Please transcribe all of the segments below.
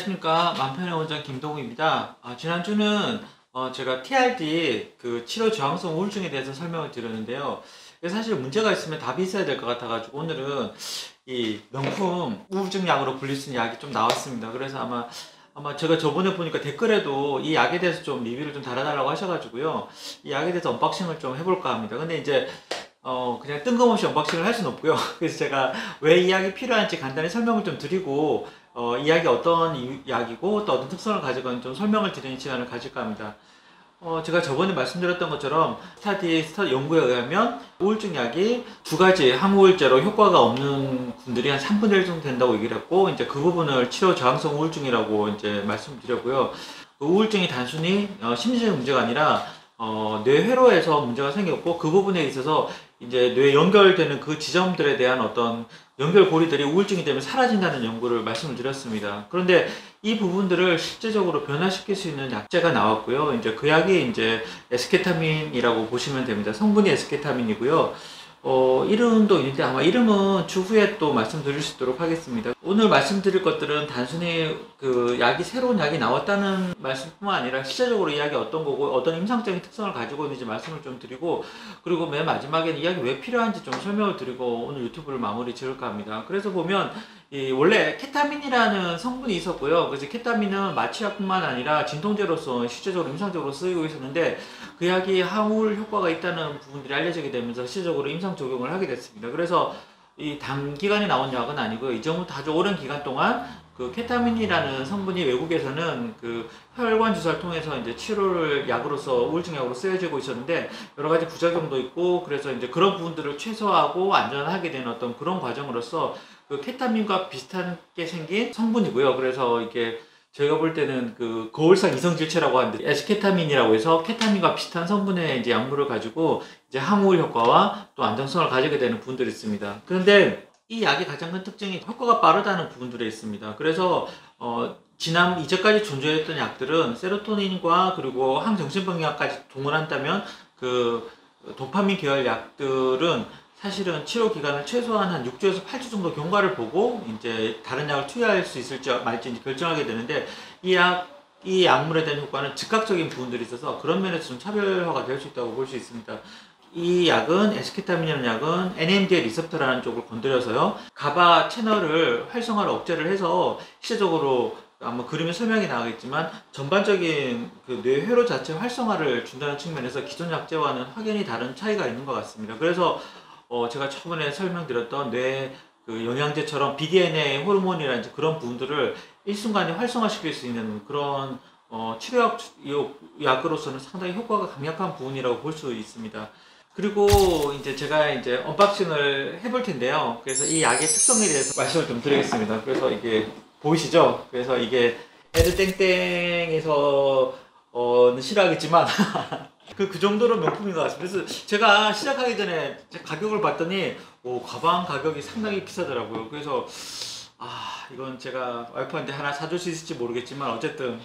안녕하십니까. 만편의 원장 김동우입니다. 지난주는 제가 TRD 그 치료 저항성 우울증에 대해서 설명을 드렸는데요. 이게 사실 문제가 있으면 답이 있어야 될 것 같아가지고 오늘은 이 명품 우울증 약으로 불릴 수 있는 약이 좀 나왔습니다. 그래서 아마 제가 저번에 보니까 댓글에도 이 약에 대해서 좀 리뷰를 좀 달아달라고 하셔가지고요. 이 약에 대해서 언박싱을 좀 해볼까 합니다. 근데 이제 그냥 뜬금없이 언박싱을 할 수는 없고요. 그래서 제가 왜 이 약이 필요한지 간단히 설명을 좀 드리고 이 약이 어떤 약이고 또 어떤 특성을 가지고 있는지 좀 설명을 드리는 시간을 가질까 합니다. 제가 저번에 말씀드렸던 것처럼 스타디 연구에 의하면 우울증 약이 두 가지 항우울제로 효과가 없는 분들이 한 3분의 1 정도 된다고 얘기를 했고, 이제 그 부분을 치료 저항성 우울증이라고 이제 말씀드렸고요. 그 우울증이 단순히 심리적인 문제가 아니라 뇌회로에서 문제가 생겼고, 그 부분에 있어서 이제 뇌에 연결되는 그 지점들에 대한 어떤 연결고리들이 우울증이 되면 사라진다는 연구를 말씀을 드렸습니다. 그런데 이 부분들을 실제적으로 변화시킬 수 있는 약제가 나왔고요. 이제 그 약이 이제 에스케타민이라고 보시면 됩니다. 성분이 에스케타민이고요. 이름도 있는데 아마 이름은 추후에 또 말씀드릴 수 있도록 하겠습니다. 오늘 말씀드릴 것들은 단순히 그 약이 새로운 약이 나왔다는 말씀뿐만 아니라 실제적으로 이 약이 어떤 거고 어떤 임상적인 특성을 가지고 있는지 말씀을 좀 드리고, 그리고 맨 마지막에는 이 약이 왜 필요한지 좀 설명을 드리고 오늘 유튜브를 마무리 지을까 합니다. 그래서 보면 원래 케타민이라는 성분이 있었고요. 그래서 케타민은 마취약뿐만 아니라 진통제로서 실제적으로 임상적으로 쓰이고 있었는데, 그 약이 항우울 효과가 있다는 부분들이 알려지게 되면서 실제적으로 임상 적용을 하게 됐습니다. 그래서 이 단기간에 나온 약은 아니고요. 이전부터 아주 오랜 기간 동안 그 케타민이라는 성분이 외국에서는 그 혈관 주사를 통해서 이제 치료를 약으로서 우울증 약으로 쓰여지고 있었는데, 여러 가지 부작용도 있고, 그래서 이제 그런 부분들을 최소화하고 안전하게 되는 어떤 그런 과정으로서 그 케타민과 비슷하게 생긴 성분이고요. 그래서 이게 제가 볼 때는 그 거울상 이성질체라고 하는데, 에스케타민이라고 해서 케타민과 비슷한 성분의 이제 약물을 가지고 이제 항우울 효과와 또 안정성을 가지게 되는 부분들이 있습니다. 그런데 이 약의 가장 큰 특징이 효과가 빠르다는 부분들에 있습니다. 그래서 이제까지 존재했던 약들은 세로토닌과 그리고 항정신병약까지 동원한다면 그 도파민 계열 약들은 사실은 치료 기간을 최소한 한 6주에서 8주 정도 경과를 보고 이제 다른 약을 투여할 수 있을지 말지 결정하게 되는데, 이 약물에 대한 효과는 즉각적인 부분들이 있어서 그런 면에서 좀 차별화가 될 수 있다고 볼 수 있습니다. 이 약은 에스케타민이라는 약은 NMDA 리셉터라는 쪽을 건드려서요, 가바 채널을 활성화를 억제를 해서 실제적으로 아마 그림에 설명이 나가겠지만 전반적인 그 뇌회로 자체 활성화를 준다는 측면에서 기존 약제와는 확연히 다른 차이가 있는 것 같습니다. 그래서 제가 처음에 설명드렸던 뇌 그 영양제처럼 BDNA 호르몬이라든지 그런 부분들을 일순간에 활성화시킬 수 있는 그런 치료약 약으로서는 상당히 효과가 강력한 부분이라고 볼 수 있습니다. 그리고 이제 제가 이제 언박싱을 해볼 텐데요. 그래서 이 약의 특성에 대해서 말씀을 좀 드리겠습니다. 그래서 이게 보이시죠? 그래서 이게 에르땡땡에서는 싫어하겠지만 그 정도로 명품인 것 같습니다. 그래서 제가 시작하기 전에 가격을 봤더니 가방 가격이 상당히 비싸더라고요. 그래서 이건 제가 와이프한테 하나 사줄 수 있을지 모르겠지만 어쨌든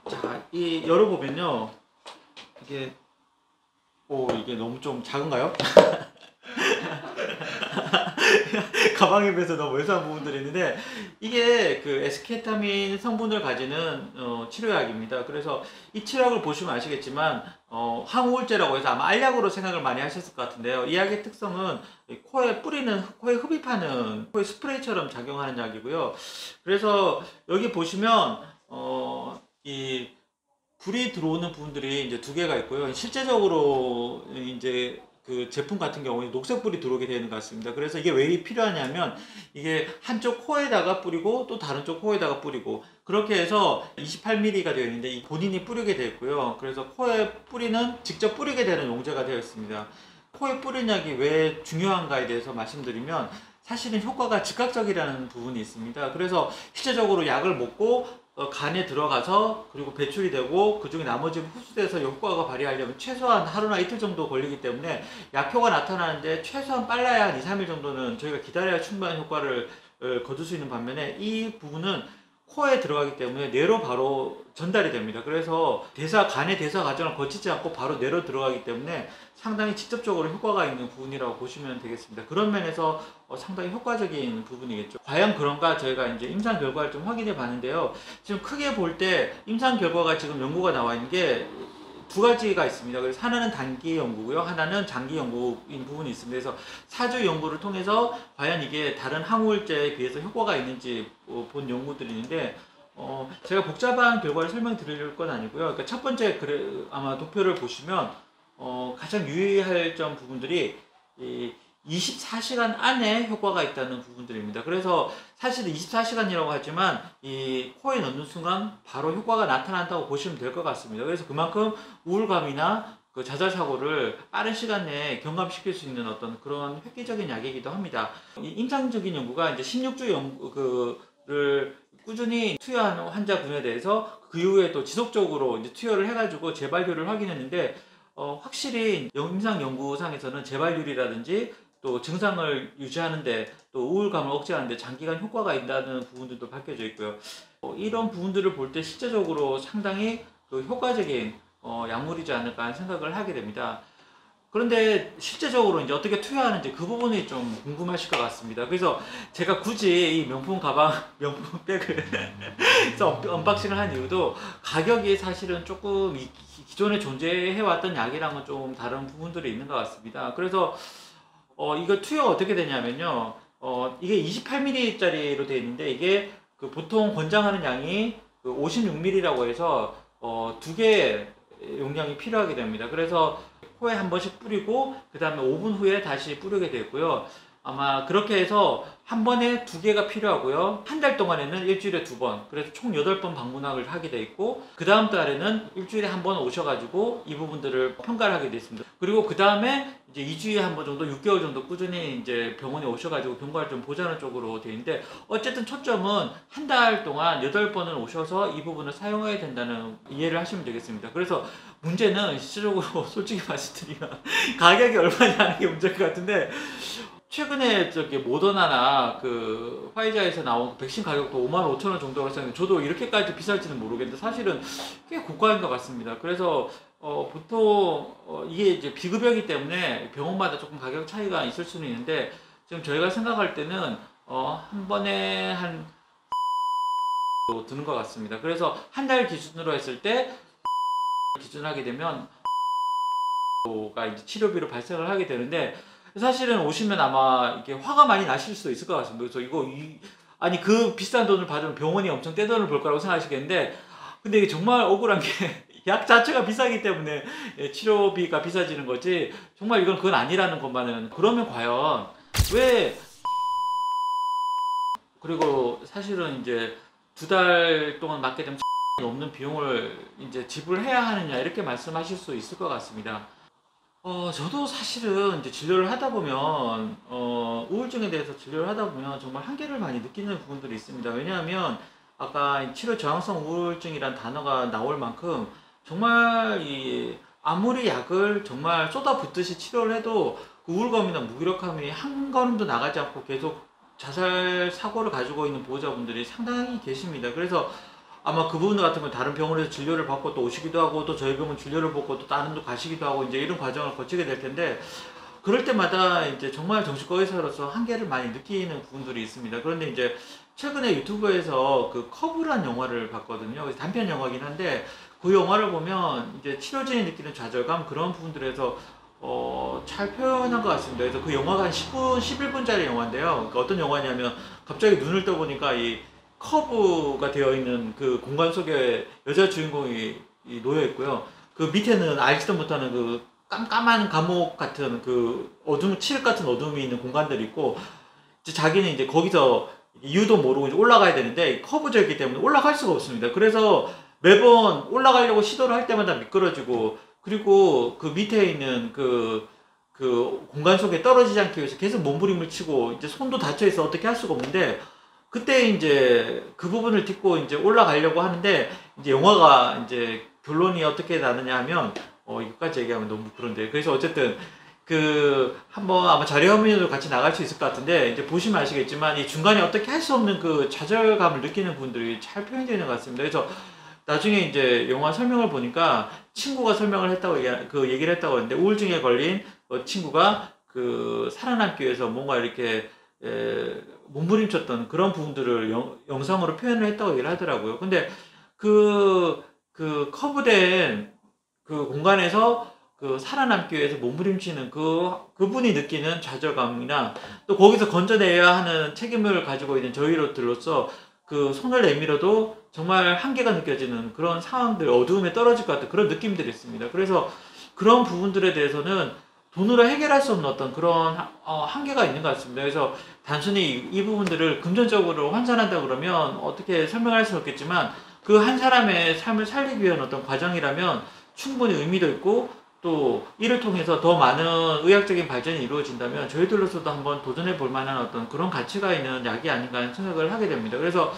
자, 이 열어보면요, 이게 이게 너무 좀 작은가요? 가방에 비해서 너무 왜소한 부분들이 있는데, 이게 그 에스케타민 성분을 가지는 치료약입니다. 그래서 이 치료약을 보시면 아시겠지만 항우울제라고 해서 아마 알약으로 생각을 많이 하셨을 것 같은데요. 이 약의 특성은 코에 뿌리는, 코에 흡입하는, 코에 스프레이처럼 작용하는 약이고요. 그래서 여기 보시면 이 불이 들어오는 부분들이 이제 두 개가 있고요. 실제적으로 이제 그 제품 같은 경우에 녹색불이 들어오게 되는 것 같습니다. 그래서 이게 왜 필요하냐면, 이게 한쪽 코에다가 뿌리고 또 다른 쪽 코에다가 뿌리고 그렇게 해서 28mm가 되어 있는데, 이 본인이 뿌리게 되어 있고요. 그래서 코에 뿌리는, 직접 뿌리게 되는 용제가 되어 있습니다. 코에 뿌리는 약이 왜 중요한가에 대해서 말씀드리면, 사실은 효과가 즉각적이라는 부분이 있습니다. 그래서 실제적으로 약을 먹고 간에 들어가서 그리고 배출이 되고 그중에 나머지 흡수돼서 효과가 발휘하려면 최소한 하루나 이틀 정도 걸리기 때문에, 약효가 나타나는데 최소한 빨라야 한 2, 3일 정도는 저희가 기다려야 충분한 효과를 거둘 수 있는 반면에, 이 부분은 코에 들어가기 때문에 뇌로 바로 전달이 됩니다. 그래서 간의 대사 과정을 거치지 않고 바로 뇌로 들어가기 때문에 상당히 직접적으로 효과가 있는 부분이라고 보시면 되겠습니다. 그런 면에서 상당히 효과적인 부분이겠죠. 과연 그런가 저희가 이제 임상 결과를 좀 확인해 봤는데요. 지금 크게 볼 때 임상 결과가 지금 연구가 나와 있는 게 두 가지가 있습니다. 그래서 하나는 단기 연구고요. 하나는 장기 연구인 부분이 있습니다. 그래서 4주 연구를 통해서 과연 이게 다른 항우울제에 비해서 효과가 있는지 본 연구들이 있는데 제가 복잡한 결과를 설명드릴 건 아니고요. 그러니까 첫 번째 아마 도표를 보시면 가장 유의할 점 부분들이 이 24시간 안에 효과가 있다는 부분들입니다. 그래서 사실은 24시간이라고 하지만 이 코에 넣는 순간 바로 효과가 나타난다고 보시면 될 것 같습니다. 그래서 그만큼 우울감이나 그 자살 사고를 빠른 시간 내에 경감시킬 수 있는 어떤 그런 획기적인 약이기도 합니다. 이 임상적인 연구가 이제 16주 연구를 꾸준히 투여하는 환자군에 대해서 그 이후에 또 지속적으로 이제 투여를 해가지고 재발률을 확인했는데 확실히 임상 연구상에서는 재발률이라든지 또 증상을 유지하는데 또 우울감을 억제하는데 장기간 효과가 있다는 부분들도 밝혀져 있고요. 이런 부분들을 볼 때 실제적으로 상당히 그 효과적인 약물이지 않을까 하는 생각을 하게 됩니다. 그런데 실제적으로 이제 어떻게 투여하는지 그 부분이 좀 궁금하실 것 같습니다. 그래서 제가 굳이 이 명품 가방, 명품 백을 언박싱을 한 이유도 가격이 사실은 조금 기존에 존재해왔던 약이랑은 좀 다른 부분들이 있는 것 같습니다. 그래서 이거 투여가 어떻게 되냐면요. 이게 28ml짜리로 되어 있는데 이게 그 보통 권장하는 양이 그 56ml라고 해서 2개 용량이 필요하게 됩니다. 그래서 코에 한 번씩 뿌리고 그 다음에 5분 후에 다시 뿌리게 되고요. 아마 그렇게 해서 한 번에 2개가 필요하고요. 한 달 동안에는 일주일에 2번, 그래서 총 8번 방문을 하게 돼 있고 그 다음 달에는 일주일에 한 번 오셔가지고 이 부분들을 평가를 하게 돼 있습니다. 그리고 그 다음에 이제 2주에 한 번 정도, 6개월 정도 꾸준히 이제 병원에 오셔가지고 경과를 좀 보자는 쪽으로 되어 있는데 어쨌든 초점은 한 달 동안 8번을 오셔서 이 부분을 사용해야 된다는 이해를 하시면 되겠습니다. 그래서 문제는 실질적으로 솔직히 말씀드리면 가격이 얼마냐는 게 문제일 것 같은데 최근에 저기 모더나나 그 화이자에서 나온 백신 가격도 55,000원 정도가 했었는데 저도 이렇게까지 비쌀지는 모르겠는데 사실은 꽤 고가인 것 같습니다. 그래서 보통 이게 이제 비급여이기 때문에 병원마다 조금 가격 차이가 있을 수는 있는데 지금 저희가 생각할 때는 한 번에 한 드는 것 같습니다. 그래서 한 달 기준으로 했을 때 기준하게 되면 가 이제 치료비로 발생을 하게 되는데 사실은 오시면 아마 이게 화가 많이 나실 수도 있을 것 같습니다. 그래서 아니 그 비싼 돈을 받으면 병원이 엄청 떼돈을 벌 거라고 생각하시겠는데 근데 이게 정말 억울한 게 약 자체가 비싸기 때문에 치료비가 비싸지는 거지 정말 이건 그건 아니라는 것만은 그러면 과연 왜 그리고 사실은 이제 2달 동안 맞게 되면 넘는 비용을 이제 지불해야 하느냐 이렇게 말씀하실 수 있을 것 같습니다. 저도 사실은 이제 진료를 하다 보면, 우울증에 대해서 진료를 하다 보면 정말 한계를 많이 느끼는 부분들이 있습니다. 왜냐하면, 아까 치료 저항성 우울증이란 단어가 나올 만큼, 정말 아무리 약을 정말 쏟아붓듯이 치료를 해도 그 우울감이나 무기력함이 한 걸음도 나가지 않고 계속 자살 사고를 가지고 있는 보호자분들이 상당히 계십니다. 그래서 아마 그 부분 같은 건 다른 병원에서 진료를 받고 또 오시기도 하고 또 저희 병원 진료를 받고 또 다른 데 가시기도 하고 이제 이런 과정을 거치게 될 텐데 그럴 때마다 이제 정말 정신과 의사로서 한계를 많이 느끼는 부분들이 있습니다. 그런데 이제 최근에 유튜브에서 그 커브란 영화를 봤거든요. 단편 영화긴 한데 그 영화를 보면 이제 치료진이 느끼는 좌절감 그런 부분들에서 잘 표현한 것 같습니다. 그래서 그 영화가 한 10분, 11분짜리 영화인데요. 그러니까 어떤 영화냐면 갑자기 눈을 떠보니까 이 커브가 되어 있는 그 공간 속에 여자 주인공이 놓여 있고요. 그 밑에는 알지도 못하는 그 깜깜한 감옥 같은 그 칠흑 같은 어둠이 있는 공간들이 있고 이제 자기는 이제 거기서 이유도 모르고 이제 올라가야 되는데 커브져있기 때문에 올라갈 수가 없습니다. 그래서 매번 올라가려고 시도를 할 때마다 미끄러지고 그리고 그 밑에 있는 그 공간 속에 떨어지지 않기 위해서 계속 몸부림을 치고 이제 손도 닫혀있어 어떻게 할 수가 없는데 그때 이제 그 부분을 딛고 이제 올라가려고 하는데 이제 영화가 이제 결론이 어떻게 나느냐 하면 이것까지 얘기하면 너무 그런데 그래서 어쨌든 한번 아마 자료 화면으로 같이 나갈 수 있을 것 같은데, 이제 보시면 아시겠지만, 이 중간에 어떻게 할 수 없는 그 좌절감을 느끼는 분들이 잘 표현되는 것 같습니다. 그래서 나중에 이제 영화 설명을 보니까 친구가 설명을 했다고 얘기를 했다고 하는데, 우울증에 걸린 친구가 살아남기 위해서 뭔가 이렇게 몸부림쳤던 그런 부분들을 영상으로 표현을 했다고 얘기를 하더라고요. 근데 커브된 공간에서 살아남기 위해서 몸부림치는 그분이 느끼는 좌절감이나, 또 거기서 건져내야 하는 책임을 가지고 있는 저희로들로서 손을 내밀어도 정말 한계가 느껴지는 그런 상황들, 어두움에 떨어질 것 같은 그런 느낌들이 있습니다. 그래서 그런 부분들에 대해서는 돈으로 해결할 수 없는 어떤 그런 한계가 있는 것 같습니다. 그래서 단순히 이 부분들을 금전적으로 환산한다 그러면 어떻게 설명할 수 없겠지만, 그 한 사람의 삶을 살리기 위한 어떤 과정이라면 충분히 의미도 있고, 또 이를 통해서 더 많은 의학적인 발전이 이루어진다면 저희들로서도 한번 도전해 볼 만한 어떤 그런 가치가 있는 약이 아닌가 하는 생각을 하게 됩니다. 그래서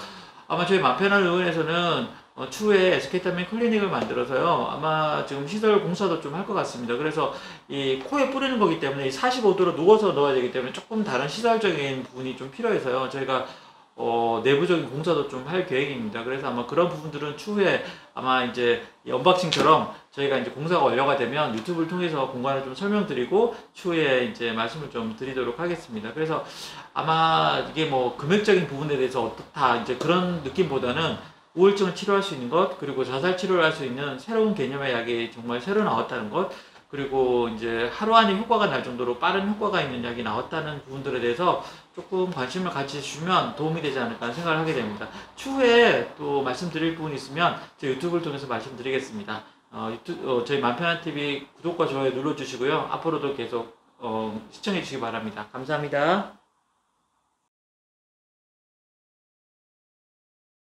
아마 저희 마페널 의원에서는 추후에 에스케타민 클리닉을 만들어서요, 아마 지금 시설 공사도 좀 할 것 같습니다. 그래서 이 코에 뿌리는 거기 때문에 45도로 누워서 넣어야 되기 때문에 조금 다른 시설적인 부분이 좀 필요해서요, 저희가 내부적인 공사도 좀 할 계획입니다. 그래서 아마 그런 부분들은 추후에 아마 이제 언박싱처럼 저희가 이제 공사가 완료가 되면 유튜브를 통해서 공간을 좀 설명드리고 추후에 이제 말씀을 좀 드리도록 하겠습니다. 그래서 아마 이게 뭐 금액적인 부분에 대해서 어떻다 이제 그런 느낌보다는 우울증을 치료할 수 있는 것, 그리고 자살 치료를 할 수 있는 새로운 개념의 약이 정말 새로 나왔다는 것, 그리고 이제 하루 안에 효과가 날 정도로 빠른 효과가 있는 약이 나왔다는 부분들에 대해서 조금 관심을 같이 주시면 도움이 되지 않을까 생각을 하게 됩니다. 추후에 또 말씀드릴 부분이 있으면 제 유튜브를 통해서 말씀드리겠습니다. 저희 맘편한TV 구독과 좋아요 눌러주시고요. 앞으로도 계속 시청해 주시기 바랍니다. 감사합니다.